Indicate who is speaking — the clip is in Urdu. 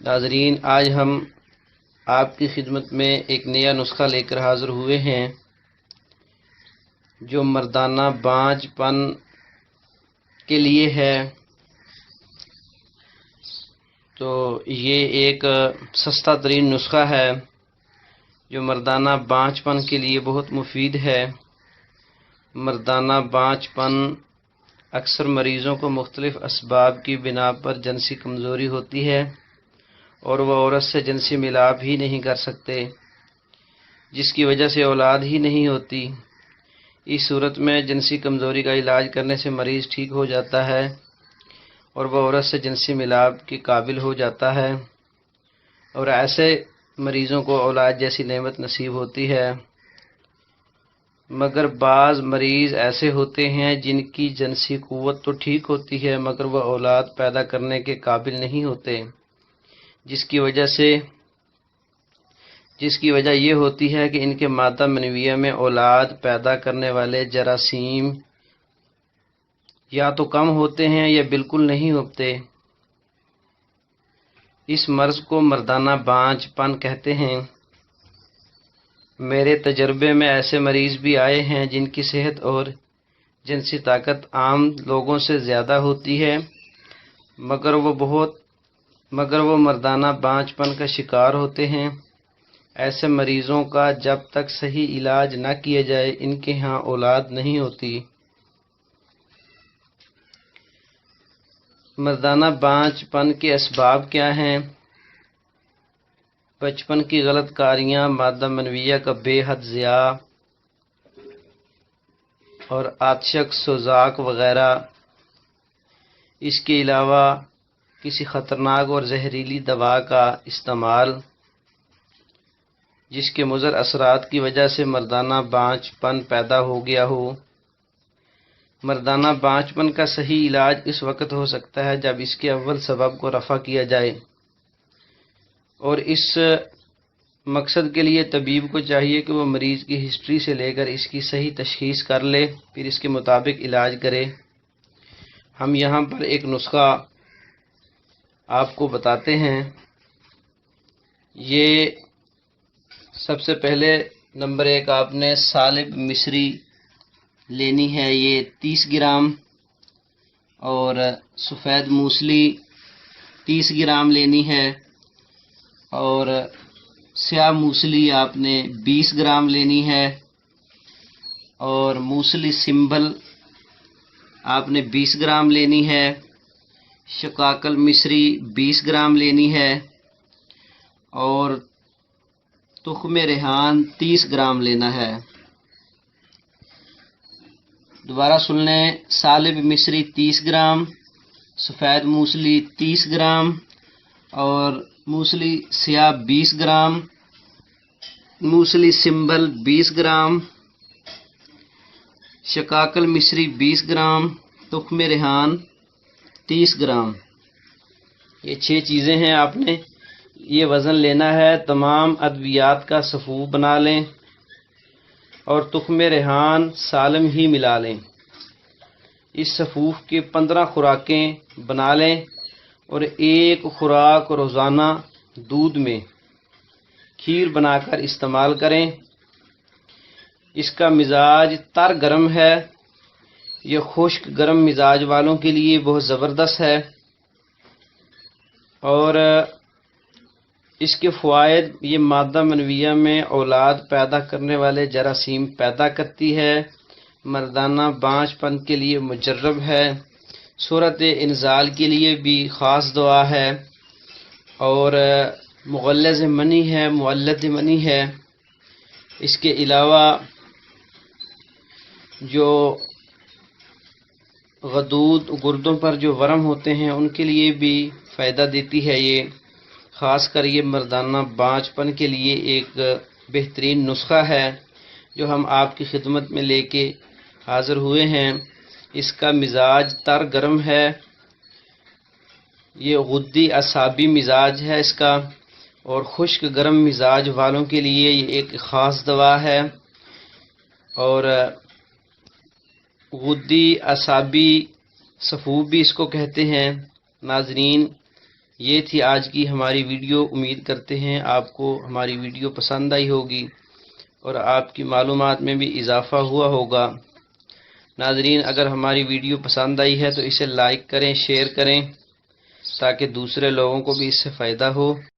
Speaker 1: ناظرین، آج ہم آپ کی خدمت میں ایک نیا نسخہ لے کر حاضر ہوئے ہیں جو مردانہ بانجھ پن کے لیے ہے۔ تو یہ ایک سستا ترین نسخہ ہے جو مردانہ بانجھ پن کے لیے بہت مفید ہے۔ مردانہ بانجھ پن اکثر مریضوں کو مختلف اسباب کی بنا پر جنسی کمزوری ہوتی ہے اور وہ عورت سے جنسی ملاپ ہی نہیں کر سکتے، جس کی وجہ سے اولاد ہی نہیں ہوتی۔ اس صورت میں جنسی کمزوری کا علاج کرنے سے مریض ٹھیک ہو جاتا ہے اور وہ عورت سے جنسی ملاپ کے قابل ہو جاتا ہے، اور ایسے مریضوں کو اولاد جیسی نعمت نصیب ہوتی ہے۔ مگر بعض مریض ایسے ہوتے ہیں جن کی جنسی قوت تو ٹھیک ہوتی ہے مگر وہ اولاد پیدا کرنے کے قابل نہیں ہوتے، جس کی وجہ یہ ہوتی ہے کہ ان کے مادہ منویہ میں اولاد پیدا کرنے والے جراثیم یا تو کم ہوتے ہیں یا بالکل نہیں ہوتے۔ اس مرض کو مردانہ بانجھ پن کہتے ہیں۔ میرے تجربے میں ایسے مریض بھی آئے ہیں جن کی صحت اور جنسی طاقت عام لوگوں سے زیادہ ہوتی ہے مگر وہ مردانہ بانجھ پن کا شکار ہوتے ہیں۔ ایسے مریضوں کا جب تک صحیح علاج نہ کیا جائے ان کے ہاں اولاد نہیں ہوتی۔ مردانہ بانجھ پن کے اسباب کیا ہیں؟ بچپن کی غلط کاریاں، مادہ منویہ کا بے حد ضیاع اور آتشک سوزاک وغیرہ۔ اس کے علاوہ کسی خطرناک اور زہریلی دوا کا استعمال جس کے مضر اثرات کی وجہ سے مردانہ بانجھ پن پیدا ہو گیا ہو۔ مردانہ بانجھ پن کا صحیح علاج اس وقت ہو سکتا ہے جب اس کے اول سبب کو رفع کیا جائے، اور اس مقصد کے لیے طبیب کو چاہیے کہ وہ مریض کی ہسٹری سے لے کر اس کی صحیح تشخیص کر لے، پھر اس کے مطابق علاج کرے۔ ہم یہاں پر ایک نسخہ آپ کو بتاتے ہیں۔ یہ سب سے پہلے نمبر 1 آپ نے سالب مصری لینی ہے، یہ 30 گرام، اور سفید موسلی 30 گرام لینی ہے، اور سیاہ موسلی آپ نے 20 گرام لینی ہے، اور موسلی سمبل آپ نے 20 گرام لینی ہے، شقاقل مصری 20 گرام لینی ہے، اور تخم ریحان 30 گرام لینا ہے۔ دوبارہ سن لیں، سالب مصری 30 گرام، سفید موسلی 30 گرام، اور موسلی سیاہ 20 گرام، موسلی سمبل 20 گرام، شقاقل مصری 20 گرام، تخم ریحان 30 گرام۔ یہ 6 چیزیں ہیں، آپ نے یہ وزن لینا ہے۔ تمام ادویات کا صفوف بنا لیں اور تخم ریحان سالم ہی ملا لیں۔ اس صفوف کے 15 خوراکیں بنا لیں اور ایک خوراک روزانہ دودھ میں کھیر بنا کر استعمال کریں۔ اس کا مزاج تر گرم ہے، یہ خشک گرم مزاج والوں کے لیے بہت زبردست ہے، اور اس کے فوائد: یہ مادہ منویہ میں اولاد پیدا کرنے والے جراثیم پیدا کرتی ہے، مردانہ بانجھ پن کے لیے مجرب ہے، صورت انزال کے لیے بھی خاص دعا ہے، اور مغلظ منی ہے، مولد منی ہے۔ اس کے علاوہ جو غدود گردوں پر جو ورم ہوتے ہیں ان کے لیے بھی فائدہ دیتی ہے۔ یہ خاص کر یہ مردانہ بانجھ پن کے لیے ایک بہترین نسخہ ہے جو ہم آپ کی خدمت میں لے کے حاضر ہوئے ہیں۔ اس کا مزاج تر گرم ہے، یہ غدی اعصابی مزاج ہے اس کا، اور خشک گرم مزاج والوں کے لیے یہ ایک خاص دوا ہے، اور غدی اعصابی صفوف بھی اس کو کہتے ہیں۔ ناظرین، یہ تھی آج کی ہماری ویڈیو. امید کرتے ہیں آپ کو ہماری ویڈیو پسند آئی ہوگی اور آپ کی معلومات میں بھی اضافہ ہوا ہوگا. ناظرین، اگر ہماری ویڈیو پسند آئی ہے تو اسے لائک کریں، شیئر کریں تاکہ دوسرے لوگوں کو بھی اس سے فائدہ ہو.